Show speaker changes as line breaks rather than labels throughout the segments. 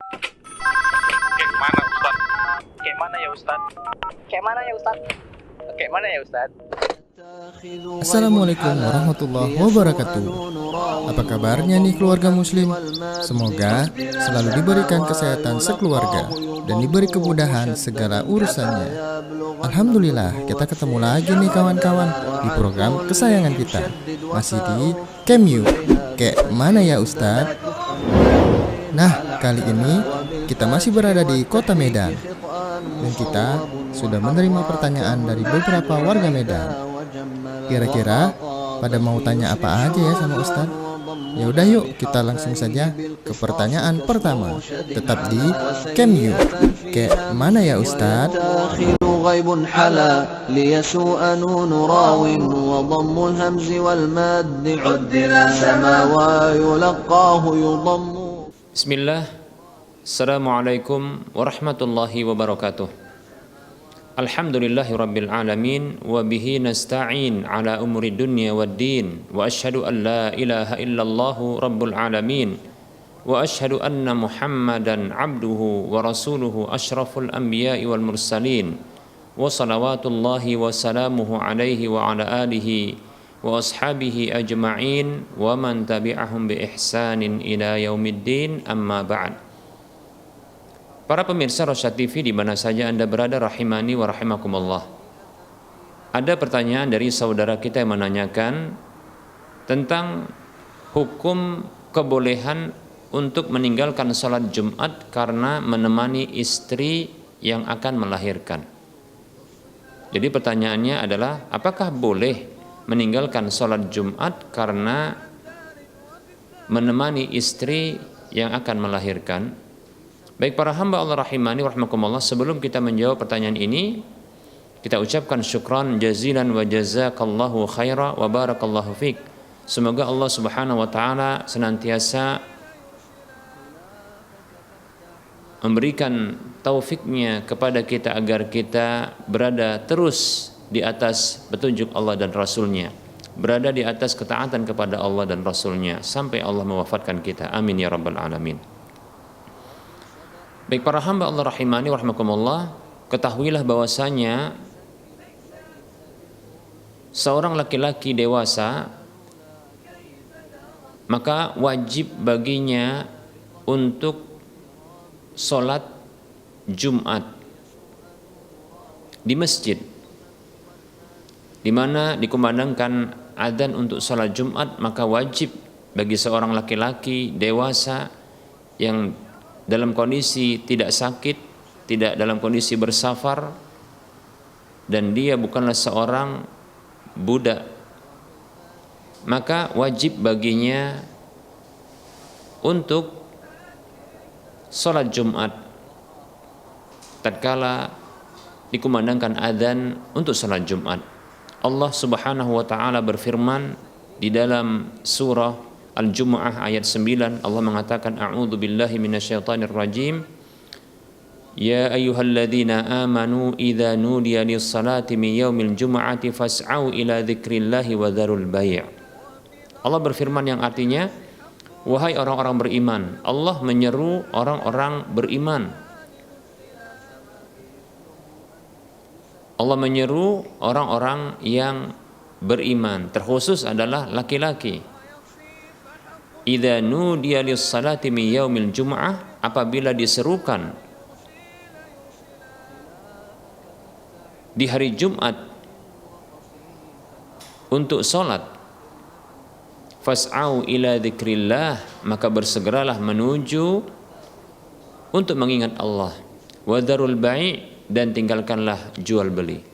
Kayak mana Ustaz? Kayak mana ya Ustaz? Kayak mana ya Ustaz? Kayak mana ya Ustaz?
Assalamualaikum warahmatullahi wabarakatuh. Apa kabarnya nih keluarga muslim? Semoga selalu diberikan kesehatan sekeluarga dan diberi kemudahan segala urusannya. Alhamdulillah, kita ketemu lagi nih kawan-kawan di program kesayangan kita. Masih di KMU. Kayak mana ya Ustadz? Nah, kali ini kita masih berada di kota Medan. Dan kita sudah menerima pertanyaan dari beberapa warga Medan. Kira-kira pada mau tanya apa aja ya sama Ustadz? Ya udah yuk kita langsung saja ke pertanyaan pertama. Tetap di KMU. Kayak mana ya Ustadz?
غيب حلا ليسوء نون راو وضم الهمز والماد عدل سما ويلقاه يضم.
Bismillah. Assalamualaikum warahmatullahi wabarakatuh. Alhamdulillahi rabbil alamin wa bihi nasta'in ala umuri dunya waddin wa ashhadu an la ilaha illallah rabbul alamin wa ashhadu anna Muhammadan abduhu wa rasuluhu asyraful anbiya'i wal mursalin wa salawatullahi wa salamuhu alaihi wa ala alihi wa ashabihi ajma'in wa man tabi'ahum bi ihsanin ila yaumiddin, amma ba'd. Para pemirsa Rosyad TV di mana saja Anda berada, rahimani wa rahimakumullah. Ada pertanyaan dari saudara kita yang menanyakan tentang hukum kebolehan untuk meninggalkan sholat Jumat karena menemani istri yang akan melahirkan. Jadi pertanyaannya adalah, apakah boleh meninggalkan sholat Jumat karena menemani istri yang akan melahirkan? Baik para hamba Allah rahimani wa rahimakumullah, sebelum kita menjawab pertanyaan ini, kita ucapkan syukran jazilan wa jazakallahu khaira wa barakallahu fiq. Semoga Allah subhanahu wa ta'ala senantiasa memberikan taufiknya kepada kita agar kita berada terus di atas petunjuk Allah dan Rasulnya, berada di atas ketaatan kepada Allah dan Rasulnya sampai Allah mewafatkan kita. Amin ya rabbal alamin. Baik para hamba Allah rahimani wa rahimakumullah, ketahuilah bahwasanya seorang laki-laki dewasa maka wajib baginya untuk sholat Jumat di masjid, di mana dikumandangkan adzan untuk sholat Jumat. Maka wajib bagi seorang laki-laki dewasa yang dalam kondisi tidak sakit, tidak dalam kondisi bersafar, dan dia bukanlah seorang budak, maka wajib baginya untuk sholat Jumat tatkala dikumandangkan adzan untuk sholat Jumat. Allah subhanahu wa ta'ala berfirman di dalam surah Al-Jumu'ah ayat 9, Allah mengatakan, a'udzu billahi minasyaitonir rajim, ya ayyuhalladzina amanu idza nudiya lis-salati min yaumil jumu'ati fas'au ila dzikrillahi wa dzarul bai'. Allah berfirman yang artinya, wahai orang-orang beriman, Allah menyeru orang-orang beriman. Allah menyeru orang-orang yang beriman, terkhusus adalah laki-laki. Idza nudiya lis-salati min yaumil jumu'ah, apabila diserukan di hari Jumat untuk salat, fas'au ila dzikrillah, maka bersegeralah menuju untuk mengingat Allah, wa dzarul bai', dan tinggalkanlah jual beli.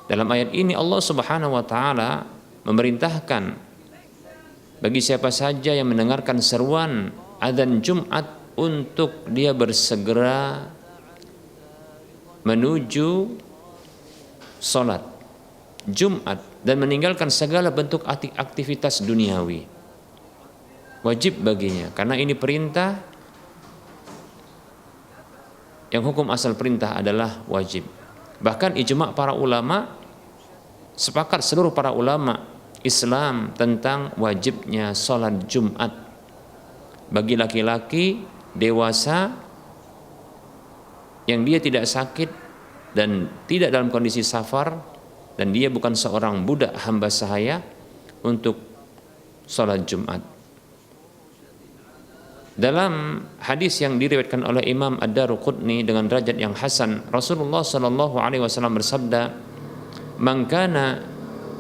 Dalam ayat ini Allah subhanahu wa ta'ala memerintahkan bagi siapa saja yang mendengarkan seruan adzan Jumat untuk dia bersegera menuju sholat Jumat dan meninggalkan segala bentuk aktivitas duniawi. Wajib baginya, karena ini perintah yang hukum asal perintah adalah wajib. Bahkan ijma' para ulama, sepakat seluruh para ulama Islam tentang wajibnya sholat Jumat bagi laki-laki dewasa yang dia tidak sakit dan tidak dalam kondisi safar, dan dia bukan seorang budak hamba sahaya, untuk sholat Jumat. Dalam hadis yang diriwayatkan oleh Imam Ad-Daruqutni dengan derajat yang hasan, Rasulullah sallallahu alaihi wasallam bersabda, "Man kana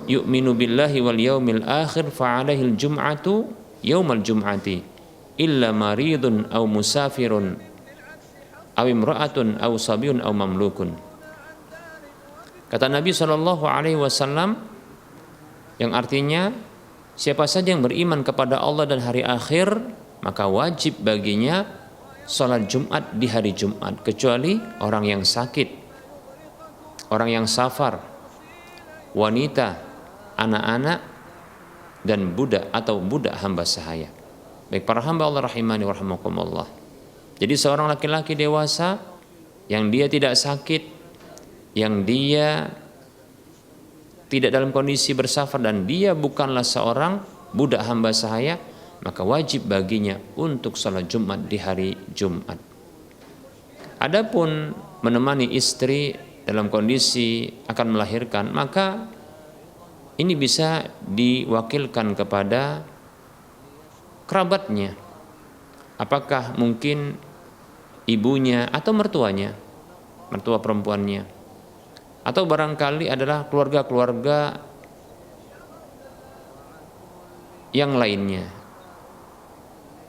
yu'minu billahi wal yaumil akhir fa 'alaihi al-jum'atu yaumal jum'ati illa maridun aw musafirun aw imra'atun aw sabiyun aw mamlukun." Kata Nabi sallallahu alaihi wasallam, yang artinya siapa saja yang beriman kepada Allah dan hari akhir, maka wajib baginya sholat Jumat di hari Jumat, kecuali orang yang sakit, orang yang safar, wanita, anak-anak, dan budak atau budak hamba sahaya. Baik para hamba Allah rahimani wa rahimakumullah. Jadi seorang laki-laki dewasa yang dia tidak sakit, yang dia tidak dalam kondisi bersafar, dan dia bukanlah seorang budak hamba sahaya, maka wajib baginya untuk sholat Jumat di hari Jumat. Adapun menemani istri dalam kondisi akan melahirkan, maka ini bisa diwakilkan kepada kerabatnya. Apakah mungkin ibunya atau mertuanya, mertua perempuannya, atau barangkali adalah keluarga-keluarga yang lainnya,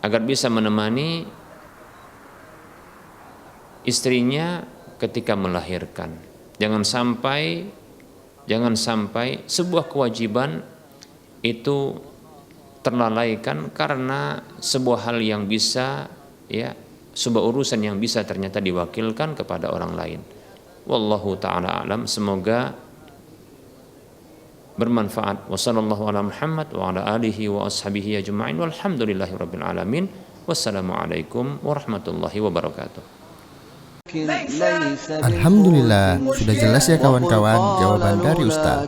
agar bisa menemani istrinya ketika melahirkan. Jangan sampai sebuah kewajiban itu terlalaikan karena sebuah hal yang bisa, ya, sebuah urusan yang bisa ternyata diwakilkan kepada orang lain. Wallahu ta'ala alam. Semoga bermanfaat. Wassallallahu ala Muhammad wa ala alihi wa ashabihi ajma'in walhamdulillahi rabbil alamin. Wassalamualaikum warahmatullahi wabarakatuh.
Alhamdulillah, sudah jelas ya kawan-kawan jawaban dari Ustaz.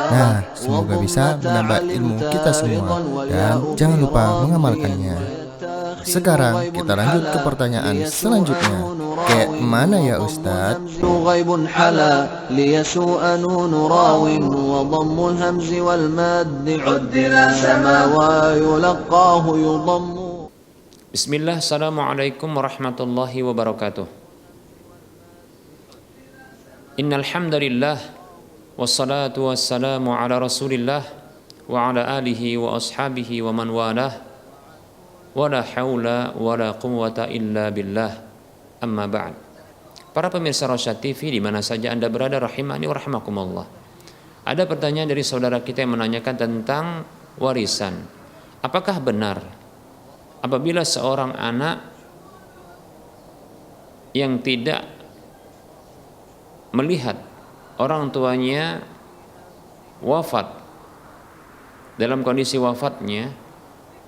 Nah, semoga bisa menambah ilmu kita semua, dan jangan lupa mengamalkannya. Sekarang kita lanjut ke pertanyaan selanjutnya. Kayak mana ya Ustaz?
Bismillah, assalamualaikum warahmatullahi wabarakatuh. Innal hamdalillah wassalatu wassalamu ala Rasulillah wa ala alihi wa ashabihi wa man walah. Wala haula wala quwwata illa billah. Amma ba'd. Para pemirsa Rosyad TV di mana saja Anda berada, rahimani wa rahimakumullah. Ada pertanyaan dari saudara kita yang menanyakan tentang warisan. Apakah benar apabila seorang anak yang tidak melihat orang tuanya wafat, dalam kondisi wafatnya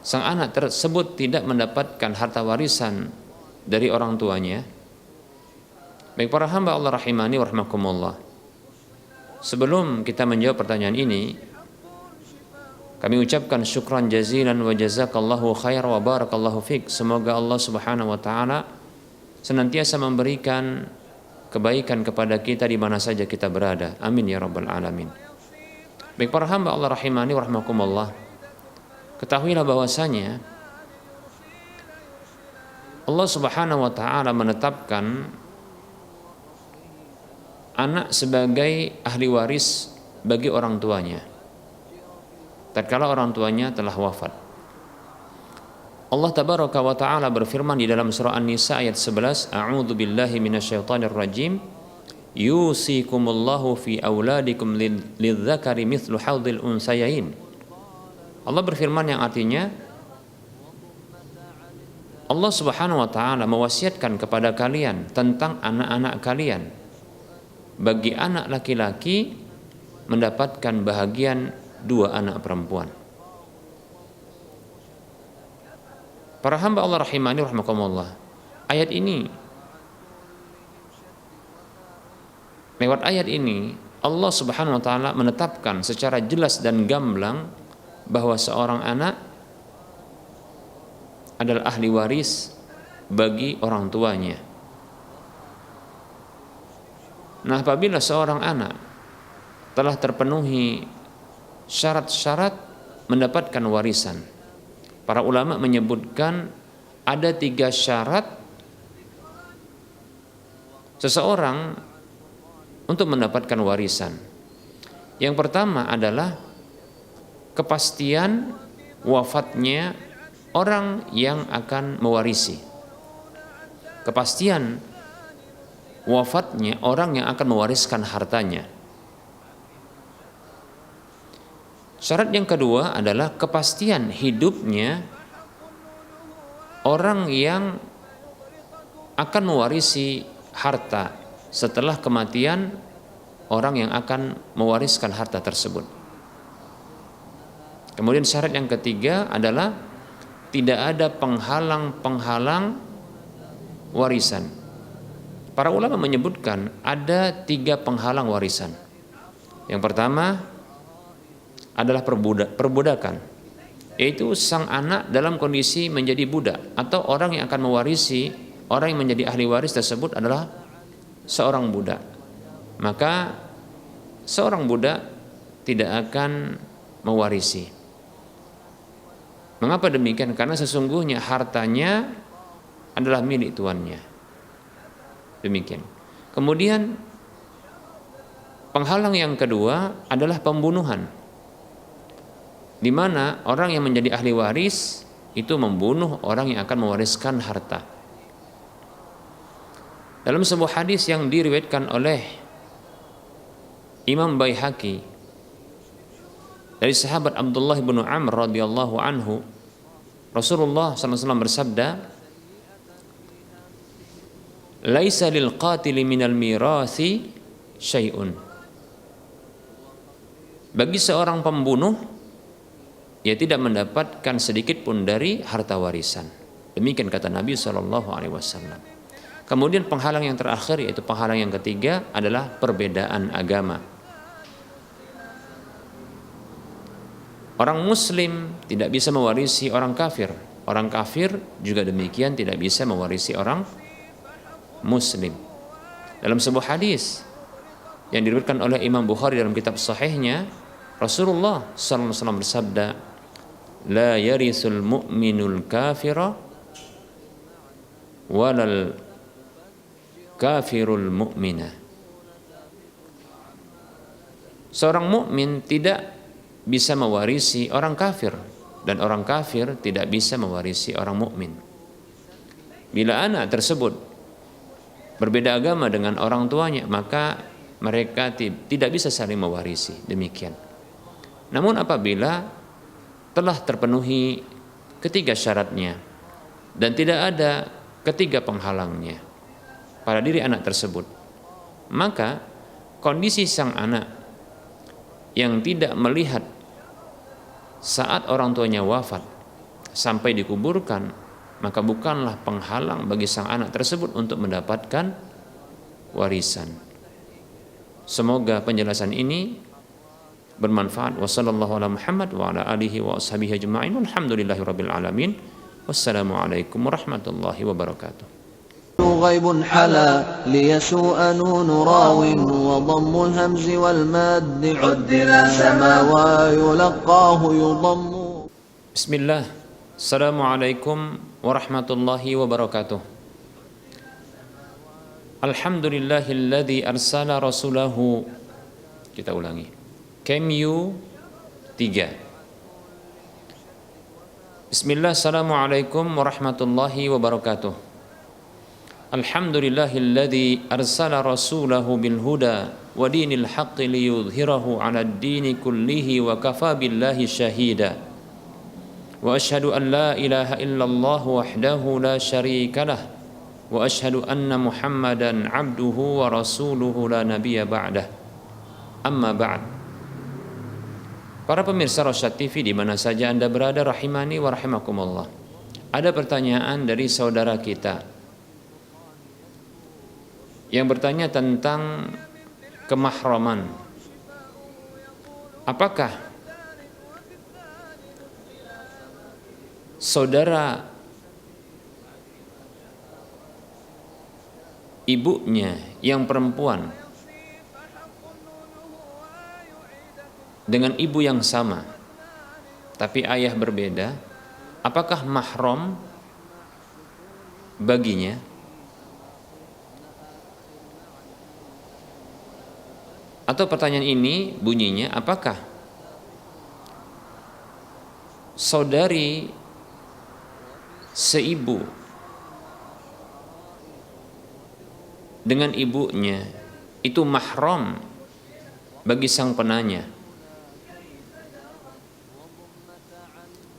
sang anak tersebut tidak mendapatkan harta warisan dari orang tuanya? Baik para hamba Allah rahimani wa rahimakumullah, sebelum kita menjawab pertanyaan ini, kami ucapkan syukran jazilan wa jazakallahu khair wa barakallahu fik. Semoga Allah subhanahu wa ta'ala senantiasa memberikan kebaikan kepada kita di mana saja kita berada. Amin ya rabbal alamin. Baik para hamba Allah rahimani wa rahimakumullah, ketahuilah bahwasanya Allah subhanahu wa ta'ala menetapkan anak sebagai ahli waris bagi orang tuanya tatkala orang tuanya telah wafat. Allah tabaraka wa ta'ala berfirman di dalam surah An-Nisa ayat 11, A'udzu billahi minasyaitonir rajim, yusikumullahu fi auladikum lidzakari mithlu hadzil unsayain. Allah berfirman yang artinya, Allah subhanahu wa ta'ala mewasiatkan kepada kalian tentang anak-anak kalian. Bagi anak laki-laki mendapatkan bahagian 2 anak perempuan. Para hamba Allah rahimani rahimakumullah, ayat ini, lewat ayat ini Allah subhanahu wa ta'ala menetapkan secara jelas dan gamblang bahwa seorang anak adalah ahli waris bagi orang tuanya. Nah, apabila seorang anak telah terpenuhi syarat-syarat mendapatkan warisan, para ulama menyebutkan ada 3 syarat seseorang untuk mendapatkan warisan. Yang pertama adalah kepastian wafatnya orang yang akan mewarisi. Kepastian wafatnya orang yang akan mewariskan hartanya. Syarat yang kedua adalah kepastian hidupnya orang yang akan mewarisi harta setelah kematian orang yang akan mewariskan harta tersebut. Kemudian syarat yang ketiga adalah tidak ada penghalang-penghalang warisan. Para ulama menyebutkan ada 3 penghalang warisan. Yang pertama adalah perbudakan, yaitu sang anak dalam kondisi menjadi budak, atau orang yang akan mewarisi, orang yang menjadi ahli waris tersebut adalah seorang budak. Maka seorang budak tidak akan mewarisi. Mengapa demikian? Karena sesungguhnya hartanya adalah milik tuannya. Demikian. Kemudian penghalang yang kedua adalah pembunuhan, di mana orang yang menjadi ahli waris itu membunuh orang yang akan mewariskan harta. Dalam sebuah hadis yang diriwayatkan oleh Imam Baihaqi dari sahabat Abdullah bin Amr radhiyallahu anhu, Rasulullah SAW bersabda, "Laisa lil qatili minal mirathi syai'un." Bagi seorang pembunuh, ia tidak mendapatkan sedikit pun dari harta warisan. Demikian kata Nabi SAW. Kemudian penghalang yang terakhir, yaitu penghalang yang ketiga, adalah perbedaan agama. Orang muslim tidak bisa mewarisi orang kafir. Orang kafir juga demikian tidak bisa mewarisi orang muslim. Dalam sebuah hadis yang diriwayatkan oleh Imam Bukhari dalam kitab sahihnya, Rasulullah SAW bersabda, "La yarisul mu'minul kafira walal kafirul mu'mina." Seorang mukmin tidak bisa mewarisi orang kafir, dan orang kafir tidak bisa mewarisi orang mukmin. Bila anak tersebut berbeda agama dengan orang tuanya, maka mereka tidak bisa saling mewarisi. Demikian. Namun apabila telah terpenuhi ketiga syaratnya dan tidak ada ketiga penghalangnya pada diri anak tersebut, maka kondisi sang anak yang tidak melihat saat orang tuanya wafat sampai dikuburkan, maka bukanlah penghalang bagi sang anak tersebut untuk mendapatkan warisan. Semoga penjelasan ini bermanfaat. Wassallallahu ala Muhammad wa ala alihi wa ashabihi ajma'in. Walhamdulillahirabbil alamin. Wassalamualaikum warahmatullahi wabarakatuh.
غيب حلا ليسوء نون راو وضم الهمز والماد عدل سما ويلقاه يضم.
بسم الله. Assalamualaikum warahmatullahi wabarakatuh. Alhamdulillahilladzi arsala rasulahu. Kita ulangi. Kemyu 3. Bismillah. Assalamualaikum warahmatullahi wabarakatuh. Alhamdulillahilladzi arsala rasulahu bil huda wa dinil haqqi liyudhhirahu 'alad dini kullihi wa kafa billahi syahida. Wa asyhadu an la ilaha illallah wahdahu la syarika lah wa asyhadu anna Muhammadan 'abduhu wa rasuluhu la nabiyya ba'dah. Amma ba'd. Para pemirsa Rosyad TV di mana saja Anda berada, rahimani wa rahimakumullah. Ada pertanyaan dari saudara kita yang bertanya tentang kemahraman. Apakah saudara ibunya yang perempuan dengan ibu yang sama tapi ayah berbeda, apakah mahram baginya? Atau pertanyaan ini bunyinya, apakah saudari seibu dengan ibunya itu mahram bagi sang penanya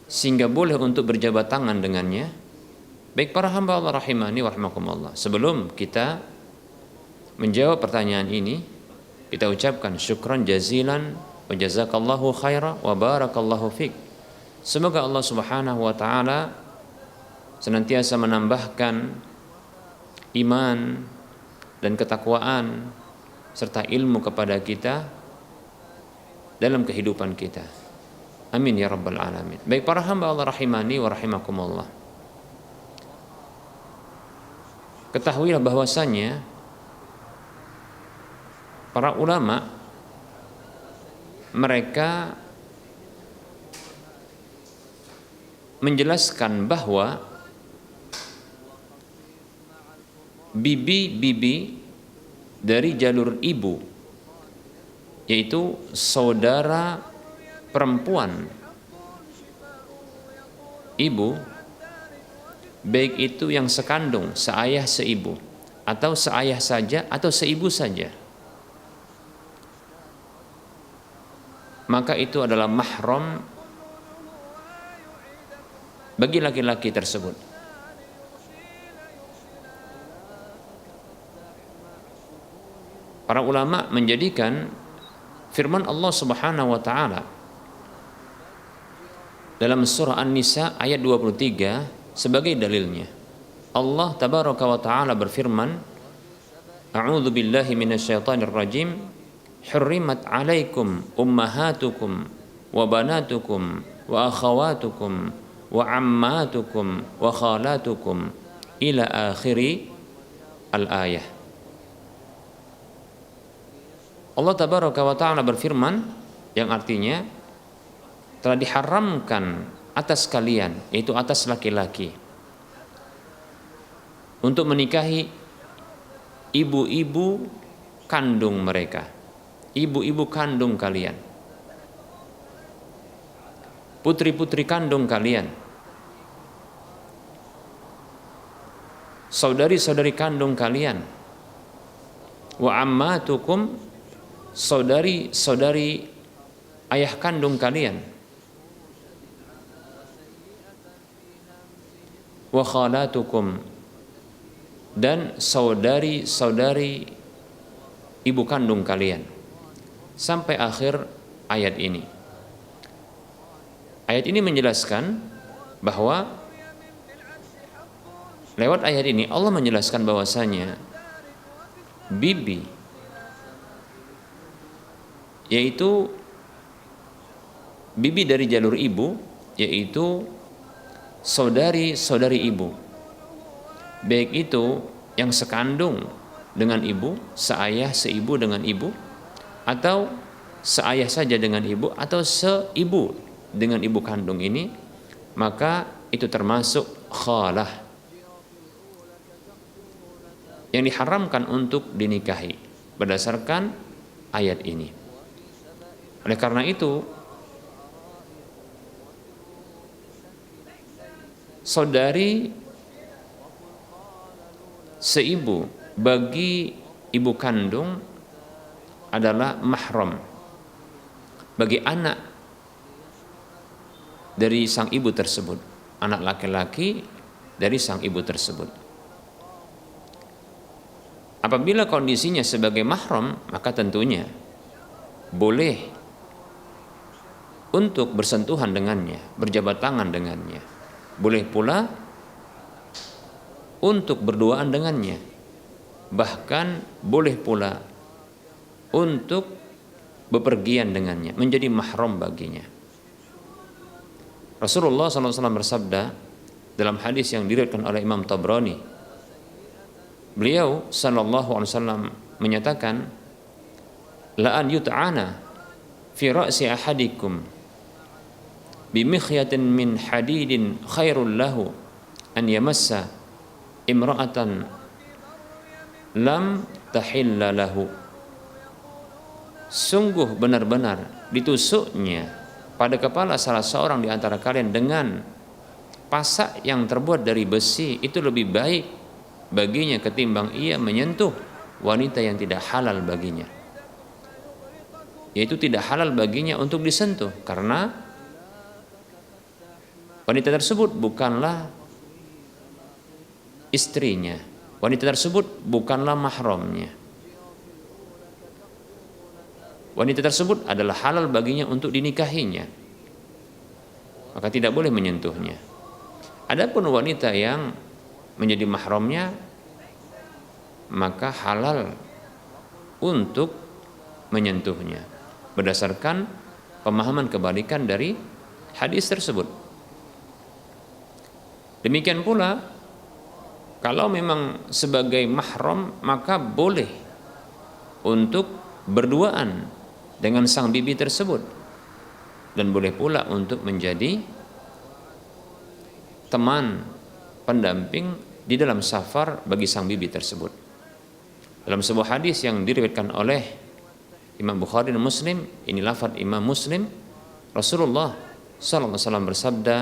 sehingga boleh untuk berjabat tangan dengannya? Baik para hamba Allah rahimani wa rahimakumullah, sebelum kita menjawab pertanyaan ini, kita ucapkan syukran jazilan wa jazakallahu khaira wa barakallahu fik. Semoga Allah Subhanahu wa taala senantiasa menambahkan iman dan ketakwaan serta ilmu kepada kita dalam kehidupan kita. Amin ya rabbal alamin. Baik para hamba Allah rahimani wa rahimakumullah, ketahuilah bahwasanya para ulama mereka menjelaskan bahwa bibi-bibi dari jalur ibu, yaitu saudara perempuan ibu, baik itu yang sekandung, seayah seibu, atau seayah saja atau seibu saja, maka itu adalah mahram bagi laki-laki tersebut. Para ulama menjadikan firman Allah Subhanahu wa taala dalam surah An-Nisa ayat 23 sebagai dalilnya. Allah tabaraka wa taala berfirman, A'udzu billahi minasyaitonir rajim, hurrimat 'alaikum ummahatukum wa banatukum wa akhawatukum wa ammatukum wa khalatukum ila akhiri al-ayah. Allah tabaraka wa ta'ala berfirman yang artinya telah diharamkan atas kalian, yaitu atas laki-laki, untuk menikahi ibu-ibu kandung mereka, ibu-ibu kandung kalian, putri-putri kandung kalian, saudari-saudari kandung kalian, wa ammatukum, saudari-saudari ayah kandung kalian, wa khalatukum, dan saudari-saudari ibu kandung kalian, sampai akhir ayat ini. Ayat ini menjelaskan bahwa lewat ayat ini Allah menjelaskan bahwasanya bibi, yaitu bibi dari jalur ibu, yaitu saudari-saudari ibu, baik itu yang sekandung dengan ibu, seayah seibu dengan ibu, atau seayah saja dengan ibu, atau seibu dengan ibu kandung ini, maka itu termasuk khalah yang diharamkan untuk dinikahi berdasarkan ayat ini. Oleh karena itu, saudari seibu bagi ibu kandung adalah mahram bagi anak dari sang ibu tersebut, anak laki-laki dari sang ibu tersebut. Apabila kondisinya sebagai mahram, maka tentunya boleh untuk bersentuhan dengannya, berjabat tangan dengannya. Boleh pula untuk berduaan dengannya. Bahkan boleh pula untuk bepergian dengannya, menjadi mahram baginya. Rasulullah SAW bersabda dalam hadis yang diriwayatkan oleh Imam Tabrani, beliau SAW menyatakan, la an yut'ana fi ra'si ahadikum bimikhyatin min hadidin khairul lahu an yamassa imra'atan lam tahilla lahu. Sungguh benar-benar ditusuknya pada kepala salah seorang di antara kalian dengan pasak yang terbuat dari besi itu lebih baik baginya ketimbang ia menyentuh wanita yang tidak halal baginya, yaitu tidak halal baginya untuk disentuh karena wanita tersebut bukanlah istrinya, wanita tersebut bukanlah mahramnya, wanita tersebut adalah halal baginya untuk dinikahinya, maka tidak boleh menyentuhnya. Adapun wanita yang menjadi mahramnya maka halal untuk menyentuhnya berdasarkan pemahaman kebalikan dari hadis tersebut. Demikian pula kalau memang sebagai mahram maka boleh untuk berduaan dengan sang bibi tersebut dan boleh pula untuk menjadi teman pendamping di dalam safar bagi sang bibi tersebut. Dalam sebuah hadis yang diriwayatkan oleh Imam Bukhari dan Muslim, ini lafaz Imam Muslim, Rasulullah sallallahu alaihi wasallam bersabda,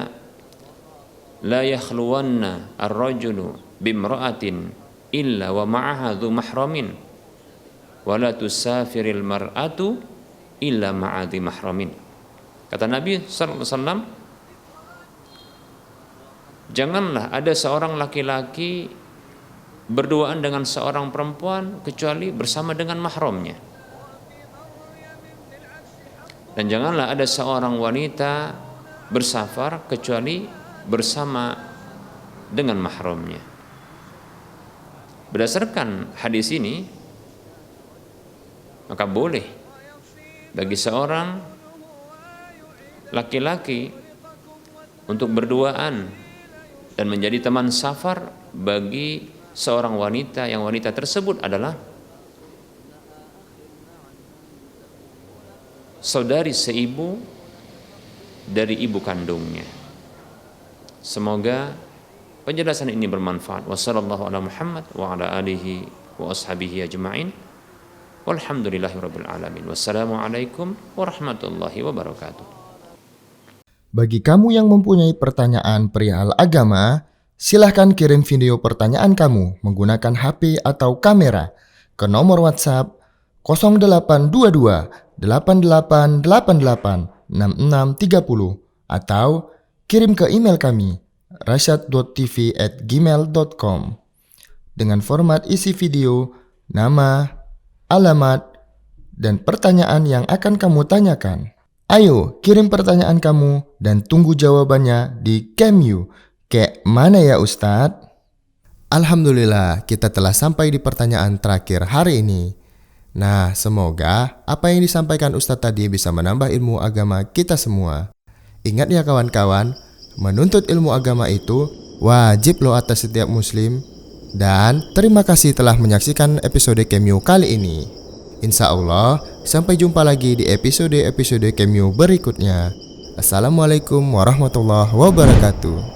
la yakhluwanna ar-rajulu bimra'atin illa wa ma'aha dhu mahramin wa la tusafiril mar'atu illa ma'a dhi mahramin. Kata Nabi sallallahu alaihi wasallam, janganlah ada seorang laki-laki berduaan dengan seorang perempuan kecuali bersama dengan mahramnya. Dan janganlah ada seorang wanita bersafar kecuali bersama dengan mahramnya. Berdasarkan hadis ini, maka boleh bagi seorang laki-laki untuk berduaan dan menjadi teman safar bagi seorang wanita yang wanita tersebut adalah saudari seibu dari ibu kandungnya. Semoga penjelasan ini bermanfaat. Wassallallahu ala Muhammad wa ala alihi wa ashabihi ajma'in. Walhamdulillahirabbil alamin. Wassalamualaikum warahmatullahi wabarakatuh.
Bagi kamu yang mempunyai pertanyaan perihal agama, silahkan kirim video pertanyaan kamu menggunakan HP atau kamera ke nomor WhatsApp 0822 8888 6630 atau kirim ke email kami rasyad.tv@gmail.com dengan format isi video, nama, alamat, dan pertanyaan yang akan kamu tanyakan. Ayo kirim pertanyaan kamu dan tunggu jawabannya di Camyu. Kayak mana ya Ustadz? Alhamdulillah kita telah sampai di pertanyaan terakhir hari ini. Nah, semoga apa yang disampaikan Ustadz tadi bisa menambah ilmu agama kita semua. Ingat ya kawan-kawan, menuntut ilmu agama itu wajib loh atas setiap muslim. Dan terima kasih telah menyaksikan episode Camyu kali ini. Insya Allah, sampai jumpa lagi di episode-episode Camyu berikutnya. Assalamualaikum warahmatullahi wabarakatuh.